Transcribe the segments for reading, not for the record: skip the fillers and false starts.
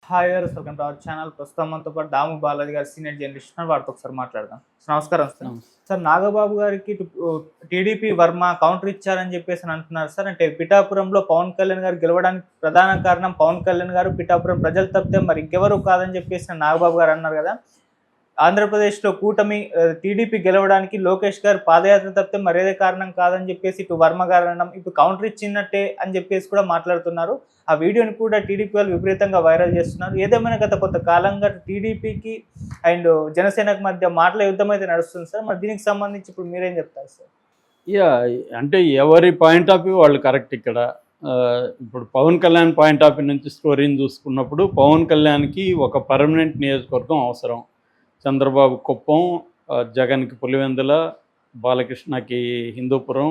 Hi గారు, welcome to our channel. ప్రస్తుతం మనతో పాటు దాము బాలాజీ గారు సీనియర్ జర్నలిస్ట్ ఉన్నారు. వారితో ఒకసారి మాట్లాడదాం. నమస్కారం సార్. సార్, నాగబాబు గారికి టీడీపీ వర్మ కౌంటర్ ఇచ్చారని చెప్పేసి అంటున్నారు సార్. అంటే పిఠాపురంలో పవన్ కళ్యాణ్ గారు గెలవడానికి ప్రధాన కారణం పవన్ కళ్యాణ్ గారు, పిఠాపురం ప్రజలు తప్పితే మరి ఇంకెవరు కాదని చెప్పేసి నాగబాబు గారు అన్నారు కదా. ఆంధ్రప్రదేశ్లో కూటమి టీడీపీ గెలవడానికి లోకేష్ గారు పాదయాత్ర తప్పితే మరేదే కారణం కాదని చెప్పేసి ఇటు వర్మ గారు అనడం, ఇప్పుడు కౌంటర్ ఇచ్చినట్టే అని చెప్పేసి కూడా మాట్లాడుతున్నారు. ఆ వీడియోని కూడా టీడీపీ వాళ్ళు విపరీతంగా వైరల్ చేస్తున్నారు. ఏదేమైనా గత కొంత కాలంగా టీడీపీకి అండ్ జనసేనకు మధ్య మాటల యుద్ధం అయితే నడుస్తుంది సార్. మరి దీనికి సంబంధించి ఇప్పుడు మీరేం చెప్తారు సార్? అంటే ఎవరి పాయింట్ ఆఫ్ వ్యూ వాళ్ళు కరెక్ట్. ఇక్కడ ఇప్పుడు Pawan Kalyan point of view నుంచి స్టోరీని చూసుకున్నప్పుడు పవన్ కళ్యాణ్కి ఒక పర్మనెంట్ నియోజకవర్గం అవసరం. చంద్రబాబు కుప్పం, జగన్కి పులివెందుల, బాలకృష్ణకి హిందూపురం,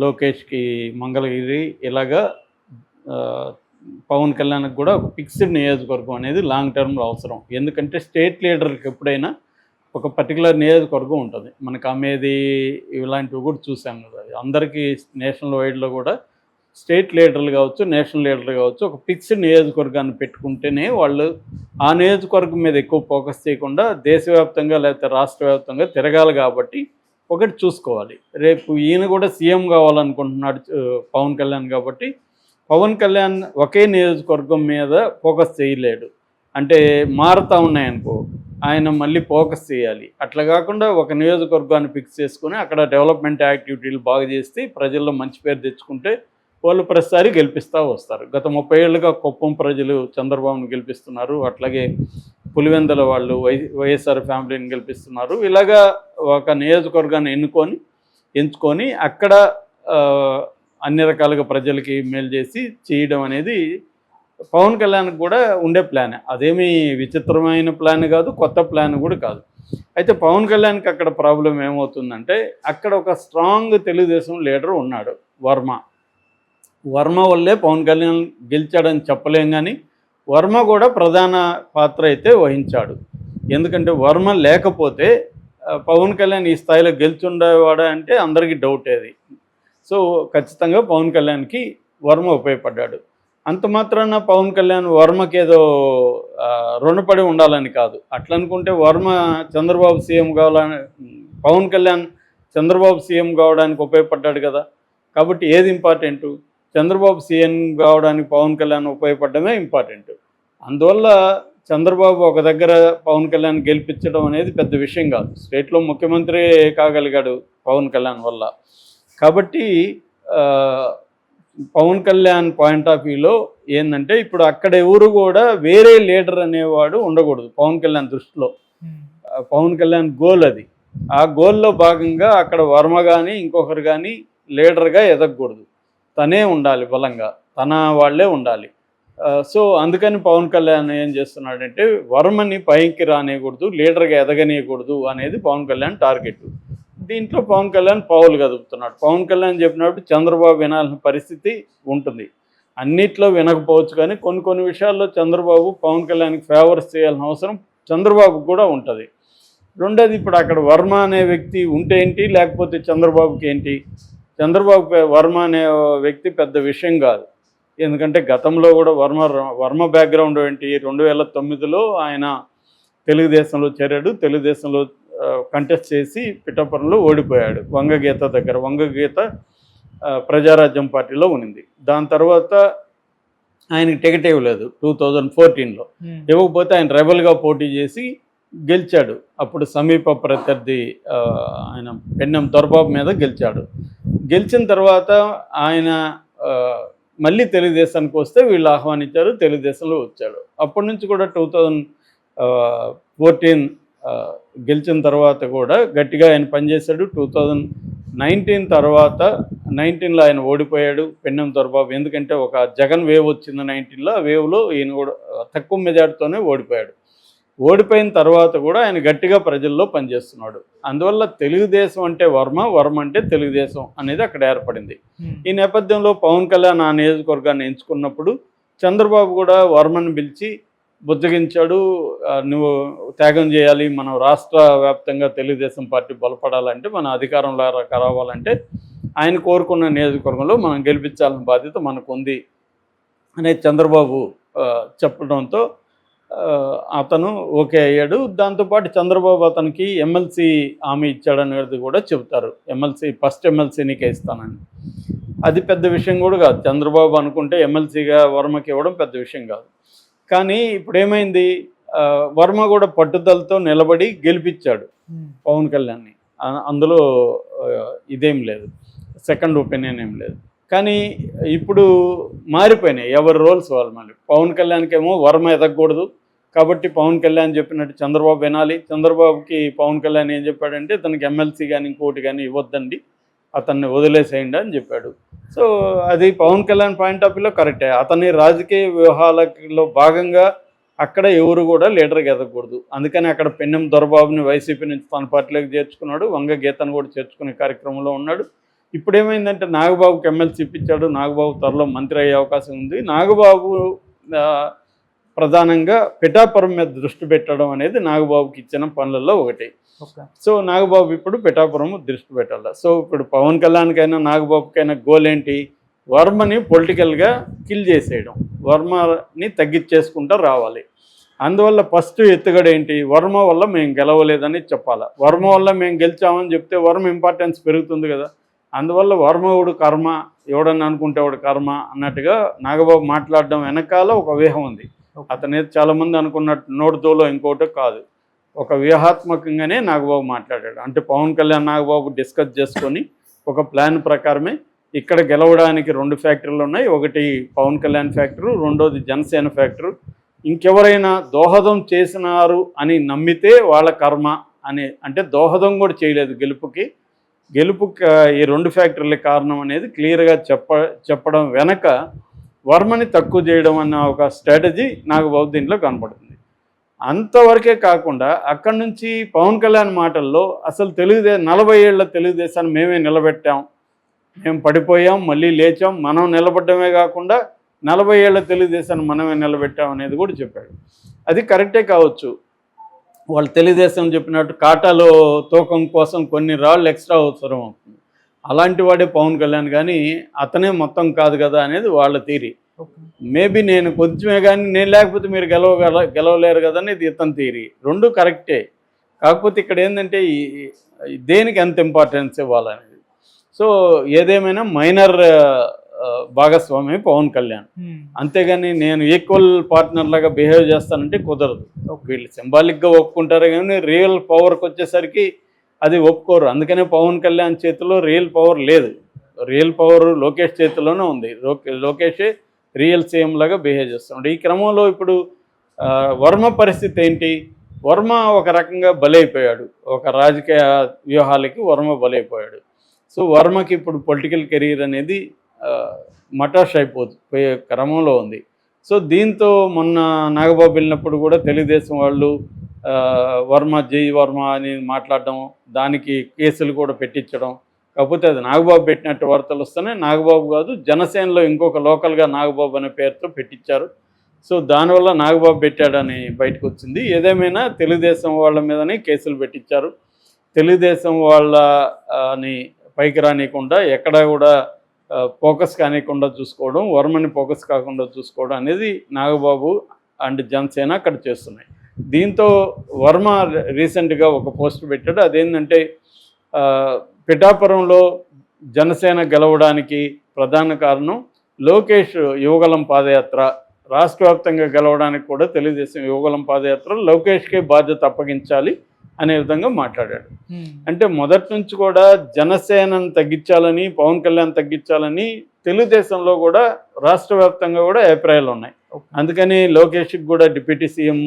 లోకేష్కి మంగళగిరి, ఇలాగా పవన్ కళ్యాణ్కి కూడా ఒక ఫిక్స్డ్ నియోజకవర్గం అనేది లాంగ్ టర్మ్లో అవసరం. ఎందుకంటే స్టేట్ లీడర్కి ఎప్పుడైనా ఒక పర్టికులర్ నియోజకవర్గం ఉంటుంది. మనకు అమేది ఇలాంటివి కూడా చూసాం కదా. అందరికీ నేషనల్ వైడ్లో కూడా స్టేట్ లీడర్లు కావచ్చు, నేషనల్ లీడర్లు కావచ్చు, ఒక ఫిక్స్డ్ నియోజకవర్గాన్ని పెట్టుకుంటేనే వాళ్ళు ఆ నియోజకవర్గం మీద ఎక్కువ ఫోకస్ చేయకుండా దేశవ్యాప్తంగా లేకపోతే రాష్ట్ర వ్యాప్తంగా తిరగాలి. కాబట్టి ఒకటి చూసుకోవాలి. రేపు ఈయన కూడా సీఎం కావాలనుకుంటున్నాడు పవన్ కళ్యాణ్. కాబట్టి పవన్ కళ్యాణ్ ఒకే నియోజకవర్గం మీద ఫోకస్ చేయలేడు. అంటే మారుతూ ఉన్నాయనుకో, ఆయన మళ్ళీ ఫోకస్ చేయాలి. అట్లా కాకుండా ఒక నియోజకవర్గాన్ని ఫిక్స్ చేసుకుని అక్కడ డెవలప్మెంట్ యాక్టివిటీలు బాగా చేస్తే ప్రజల్లో మంచి పేరు తెచ్చుకుంటే వాళ్ళు ప్రతిసారి గెలిపిస్తూ వస్తారు. గత 30 ఏళ్ళుగా కుప్పం ప్రజలు చంద్రబాబును గెలిపిస్తున్నారు. అట్లాగే పులివెందుల వాళ్ళు వైఎస్ఆర్ ఫ్యామిలీని గెలిపిస్తున్నారు. ఇలాగా ఒక నియోజకవర్గాన్ని ఎంచుకొని అక్కడ అన్ని రకాలుగా ప్రజలకి మేలు చేసి చేయడం అనేది పవన్ కళ్యాణ్కి కూడా ఉండే ప్లాన్. అదేమీ విచిత్రమైన ప్లాన్ కాదు, కొత్త ప్లాన్ కూడా కాదు. అయితే పవన్ కళ్యాణ్కి అక్కడ ప్రాబ్లం ఏమవుతుందంటే, అక్కడ ఒక స్ట్రాంగ్ తెలుగుదేశం లీడర్ ఉన్నాడు, వర్మ వల్లే పవన్ కళ్యాణ్ గెలిచాడని చెప్పలేం. కానీ వర్మ కూడా ప్రధాన పాత్ర అయితే వహించాడు. ఎందుకంటే వర్మ లేకపోతే పవన్ కళ్యాణ్ ఈ స్థాయిలో గెలిచుండేవాడా అంటే అందరికీ డౌట్ అది. సో ఖచ్చితంగా పవన్ కళ్యాణ్కి వర్మ ఉపయోగపడ్డాడు. అంత మాత్రాన పవన్ కళ్యాణ్ వర్మకి ఏదో రుణపడి ఉండాలని కాదు. అట్లా అనుకుంటే వర్మ చంద్రబాబు సీఎం కావాలని, పవన్ కళ్యాణ్ చంద్రబాబు సీఎం కావడానికి ఉపయోగపడ్డాడు కదా. కాబట్టి ఏది ఇంపార్టెంటు? చంద్రబాబు సీఎం కావడానికి పవన్ కళ్యాణ్ ఉపయోగపడమే ఇంపార్టెంట్. అందువల్ల చంద్రబాబు ఒక దగ్గర పవన్ కళ్యాణ్ గెలిపించడం అనేది పెద్ద విషయం కాదు. స్టేట్లో ముఖ్యమంత్రి కాగలిగాడు పవన్ కళ్యాణ్ వల్ల. కాబట్టి పవన్ కళ్యాణ్ పాయింట్ ఆఫ్ వ్యూలో ఏంటంటే, ఇప్పుడు అక్కడ ఎవరు కూడా వేరే లీడర్ అనేవాడు ఉండకూడదు పవన్ కళ్యాణ్ దృష్టిలో. పవన్ కళ్యాణ్ గోల్ అది. ఆ గోల్లో భాగంగా అక్కడ వర్మ కానీ ఇంకొకరు కానీ లీడర్గా ఎదగకూడదు. తనే ఉండాలి, బలంగా తన వాళ్ళే ఉండాలి. సో అందుకని పవన్ కళ్యాణ్ ఏం చేస్తున్నాడంటే, వర్మని పైకి రానియకూడదు, లీడర్గా ఎదగనీయకూడదు అనేది పవన్ కళ్యాణ్ టార్గెట్. దీంట్లో పవన్ కళ్యాణ్ పావులు కదుపుతున్నాడు. పవన్ కళ్యాణ్ చెప్పినప్పుడు చంద్రబాబు వినాల్సిన పరిస్థితి ఉంటుంది. అన్నిట్లో వినకపోవచ్చు, కానీ కొన్ని విషయాల్లో చంద్రబాబు పవన్ కళ్యాణ్కి ఫేవర్స్ చేయాల్సిన అవసరం చంద్రబాబుకు కూడా ఉంటుంది. రెండోది, ఇప్పుడు అక్కడ వర్మ అనే వ్యక్తి ఉంటే ఏంటి, లేకపోతే చంద్రబాబుకి ఏంటి? చంద్రబాబు వర్మ అనే వ్యక్తి పెద్ద విషయం కాదు. ఎందుకంటే గతంలో కూడా వర్మ బ్యాక్గ్రౌండ్ ఏంటి, 2009లో ఆయన తెలుగుదేశంలో చేరాడు. తెలుగుదేశంలో కంటెస్ట్ చేసి పిఠాపురంలో ఓడిపోయాడు వంగగీత దగ్గర. వంగగీత ప్రజారాజ్యం పార్టీలో ఉన్నింది. దాని తర్వాత ఆయనకి టికెట్ ఇవ్వలేదు 2014లో. ఇవ్వకపోతే ఆయన రెబల్గా పోటీ చేసి గెలిచాడు. అప్పుడు సమీప ప్రత్యర్థి ఆయన పెన్నెం దొరబాబు మీద గెలిచాడు. గెలిచిన తర్వాత ఆయన మళ్ళీ తెలుగుదేశానికి వస్తే వీళ్ళు ఆహ్వానించారు, తెలుగుదేశంలో వచ్చాడు. అప్పటి నుంచి కూడా 2014 గెలిచిన తర్వాత కూడా గట్టిగా ఆయన పనిచేశాడు. 2019 తర్వాత 19లో ఆయన ఓడిపోయాడు పెన్నెం దొరబాబు. ఎందుకంటే ఒక జగన్ వేవ్ వచ్చింది 19లో. ఆ వేవ్లో ఈయన కూడా తక్కువ మెజార్టీతోనే ఓడిపోయాడు. ఓడిపోయిన తర్వాత కూడా ఆయన గట్టిగా ప్రజల్లో పనిచేస్తున్నాడు. అందువల్ల తెలుగుదేశం అంటే వర్మ అంటే తెలుగుదేశం అనేది అక్కడ ఏర్పడింది. ఈ నేపథ్యంలో పవన్ కళ్యాణ్ ఆ నియోజకవర్గాన్ని ఎంచుకున్నప్పుడు చంద్రబాబు కూడా వర్మను పిలిచి బుజ్జగించాడు. నువ్వు త్యాగం చేయాలి, మనం రాష్ట్ర వ్యాప్తంగా తెలుగుదేశం పార్టీ బలపడాలంటే, మన అధికారంలో రావాలంటే ఆయన కోరుకున్న నియోజకవర్గంలో మనం గెలిపించాల్సిన బాధ్యత మనకు ఉంది అనేది చంద్రబాబు చెప్పడంతో అతను ఓకే అయ్యాడు. దాంతోపాటు చంద్రబాబు అతనికి ఎమ్మెల్సీ హామీ ఇచ్చాడనేది కూడా చెబుతారు. ఫస్ట్ ఎమ్మెల్సీ నీకే ఇస్తానని. అది పెద్ద విషయం కూడా కాదు. చంద్రబాబు అనుకుంటే ఎమ్మెల్సీగా వర్మకి ఇవ్వడం పెద్ద విషయం కాదు. కానీ ఇప్పుడు ఏమైంది, వర్మ కూడా పట్టుదలతో నిలబడి గెలిపించాడు పవన్ కళ్యాణ్ని. అందులో ఇదేం లేదు, సెకండ్ ఒపీనియన్ ఏం లేదు. కానీ ఇప్పుడు మారిపోయినాయి ఎవరి రోల్స్ వాళ్ళు. మళ్ళీ పవన్ కళ్యాణ్కి ఏమో వర్మ ఎదగకూడదు కాబట్టి పవన్ కళ్యాణ్ చెప్పినట్టు చంద్రబాబు వినాలి. చంద్రబాబుకి పవన్ కళ్యాణ్ ఏం చెప్పాడంటే తనకి ఎమ్మెల్సీ కానీ ఇంకోటి కానీ ఇవ్వద్దండి, అతన్ని వదిలేసేయండి అని చెప్పాడు. సో అది పవన్ కళ్యాణ్ పాయింట్ ఆఫ్ వ్యూలో కరెక్టే. అతని రాజకీయ వ్యూహాలలో భాగంగా అక్కడ ఎవరు కూడా లీడర్కి ఎదగకూడదు. అందుకని అక్కడ పెన్నెం దొరబాబుని వైసీపీ నుంచి తన పార్టీలోకి చేర్చుకున్నాడు. వంగ గీతను కూడా చేర్చుకునే కార్యక్రమంలో ఉన్నాడు. ఇప్పుడు ఏమైందంటే నాగబాబుకి ఎమ్మెల్సీ ఇప్పించాడు. నాగబాబు త్వరలో మంత్రి అయ్యే అవకాశం ఉంది. నాగబాబు ప్రధానంగా పిఠాపురం మీద దృష్టి పెట్టడం అనేది నాగబాబుకి ఇచ్చిన పనులలో ఒకటి. సో నాగబాబు ఇప్పుడు పిఠాపురం దృష్టి పెట్టాలి. సో ఇప్పుడు పవన్ కళ్యాణ్కైనా నాగబాబుకైనా గోల్ ఏంటి, వర్మని పొలిటికల్గా కిల్ చేసేయడం, వర్మని తగ్గించేసుకుంటూ రావాలి. అందువల్ల ఫస్ట్ ఎత్తుగడ ఏంటి, వర్మ వల్ల మేము గెలవలేదని చెప్పాలి. వర్మ వల్ల మేము గెలిచామని చెప్తే వర్మ ఇంపార్టెన్స్ పెరుగుతుంది కదా. అందువల్ల వర్మవుడు కర్మ, ఎవడని అనుకుంటే వాడు కర్మ అన్నట్టుగా నాగబాబు మాట్లాడడం వెనకాల ఒక వ్యూహం ఉంది. అతనేది చాలామంది అనుకున్నట్టు నోటుతోలో ఇంకోటో కాదు, ఒక వ్యూహాత్మకంగానే నాగబాబు మాట్లాడాడు. అంటే పవన్ కళ్యాణ్ నాగబాబు డిస్కస్ చేసుకొని ఒక ప్లాన్ ప్రకారమే ఇక్కడ గెలవడానికి 2 ఫ్యాక్టరీలు ఉన్నాయి. ఒకటి పవన్ కళ్యాణ్ ఫ్యాక్టరు, రెండోది జనసేన ఫ్యాక్టరు. ఇంకెవరైనా దోహదం చేసినారు అని నమ్మితే వాళ్ళ కర్మ అని, అంటే దోహదం కూడా చేయలేదు గెలుపుకి ఈ 2 ఫ్యాక్టరీల కారణం అనేది క్లియర్గా చెప్పడం వెనక వర్మని తక్కువ చేయడం అన్న ఒక స్ట్రాటజీ నాగబాబు దీంట్లో కనపడుతుంది. అంతవరకే కాకుండా అక్కడి నుంచి పవన్ కళ్యాణ్ మాటల్లో అసలు 40 ఏళ్ల తెలుగుదేశాన్ని మేమే నిలబెట్టాం, మేము పడిపోయాం మళ్ళీ లేచాం, మనం నిలబడ్డమే కాకుండా 40 ఏళ్ల తెలుగుదేశాన్ని మనమే నిలబెట్టాం అనేది కూడా చెప్పాడు. అది కరెక్టే కావచ్చు. వాళ్ళు తెలుగుదేశం చెప్పినట్టు కాటాలో తూకం కోసం కొన్ని రాళ్ళు ఎక్స్ట్రా అవసరం అవుతుంది. అలాంటి వాడే పవన్ కళ్యాణ్, కానీ అతనే మొత్తం కాదు కదా అనేది వాళ్ళ థియరీ. మేబీ నేను కొంచెమే కానీ నేను లేకపోతే మీరు గెలవలేరు కదా అనేది ఇతని థియరీ. 2 కరెక్టే. కాకపోతే ఇక్కడ ఏంటంటే దేనికి ఎంత ఇంపార్టెన్స్ ఇవ్వాలనేది. సో ఏదేమైనా మైనర్ భాగస్వామి పవన్ కళ్యాణ్, అంతేగాని నేను ఈక్వల్ పార్ట్నర్ లాగా బిహేవ్ చేస్తానంటే కుదరదు. వీళ్ళు సింబాలిక్గా ఒప్పుకుంటారు కానీ రియల్ పవర్కి వచ్చేసరికి అది ఒప్పుకోరు. అందుకనే పవన్ కళ్యాణ్ చేతిలో రియల్ పవర్ లేదు. రియల్ పవర్ లోకేష్ చేతిలోనే ఉంది. లోకేషే రియల్ సీఎం లాగా బిహేవ్ చేస్తున్నాడు. ఈ క్రమంలో ఇప్పుడు వర్మ పరిస్థితి ఏంటి, వర్మ ఒక రకంగా బలైపోయాడు. ఒక రాజకీయ వ్యూహాలకి వర్మ బలైపోయాడు. సో వర్మకి ఇప్పుడు పొలిటికల్ కెరీర్ అనేది మటాష్ అయిపోయే క్రమంలో ఉంది. సో దీంతో మొన్న నాగబాబు వెళ్ళినప్పుడు కూడా తెలుగుదేశం వాళ్ళు వర్మ జై వర్మ అని మాట్లాడడం, దానికి కేసులు కూడా పెట్టించడం. కాకపోతే అది నాగబాబు పెట్టినట్టు వార్తలు వస్తున్నాయి. నాగబాబు కాదు, జనసేనలో ఇంకొక లోకల్గా నాగబాబు అనే పేరుతో పెట్టించారు. సో దానివల్ల నాగబాబు పెట్టాడని బయటకు వచ్చింది. ఏదేమైనా తెలుగుదేశం వాళ్ళ మీదనే కేసులు పెట్టించారు. తెలుగుదేశం వాళ్ళని పైకి రానియకుండా, ఎక్కడా కూడా ఫోకస్ కానియకుండా చూసుకోవడం, వర్మని ఫోకస్ కాకుండా చూసుకోవడం అనేది నాగబాబు అండ్ జనసేన అక్కడ చేస్తున్నాయి. దీంతో వర్మ రీసెంట్గా ఒక పోస్ట్ పెట్టాడు. అదేంటంటే పిఠాపురంలో జనసేన గెలవడానికి ప్రధాన కారణం లోకేష్ యువగలం పాదయాత్ర, రాష్ట్ర వ్యాప్తంగా గెలవడానికి కూడా తెలుగుదేశం యువగలం పాదయాత్ర లోకేష్కే బాధ్యత అప్పగించాలి అనే విధంగా మాట్లాడాడు. అంటే మొదటి నుంచి కూడా జనసేనను తగ్గించాలని, పవన్ కళ్యాణ్ తగ్గించాలని తెలుగుదేశంలో కూడా రాష్ట్ర వ్యాప్తంగా కూడా అభిప్రాయాలు ఉన్నాయి. అందుకని లోకేష్కి కూడా డిప్యూటీ సీఎం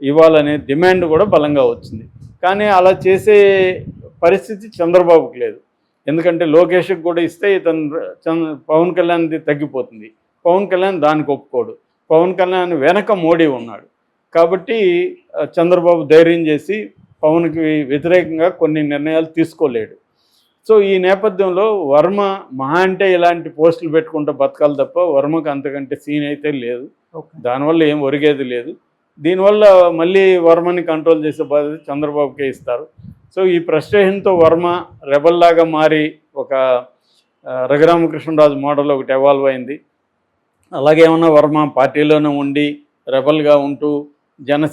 ఇవ్వాలనే డిమాండ్ కూడా బలంగా వచ్చింది. కానీ అలా చేసే పరిస్థితి చంద్రబాబుకి లేదు. ఎందుకంటే లోకేష్కి కూడా ఇస్తే పవన్ కళ్యాణ్ది తగ్గిపోతుంది. పవన్ కళ్యాణ్ దానికి ఒప్పుకోడు. పవన్ కళ్యాణ్ వెనక మోడీ ఉన్నాడు కాబట్టి చంద్రబాబు ధైర్యం చేసి పవన్కి వ్యతిరేకంగా కొన్ని నిర్ణయాలు తీసుకోలేడు. సో ఈ నేపథ్యంలో వర్మ మహా అంటే ఇలాంటి పోస్టులు పెట్టుకుంటూ బతకాలి తప్ప వర్మకు అంతకంటే సీన్ అయితే లేదు. దానివల్ల ఏం ఒరిగేది లేదు. దీనివల్ల మళ్ళీ వర్మని కంట్రోల్ చేసే బాధ్యత చంద్రబాబుకే ఇస్తారు. సో ఈ ఫ్రస్ట్రేషన్తో వర్మ రెబల్లాగా మారి ఒక రఘురామకృష్ణరాజు మోడల్ ఒకటి ఎవాల్వ్ అయింది. అలాగే ఏమన్నా వర్మ పార్టీలోనే ఉండి రెబల్గా ఉంటూ జనసేన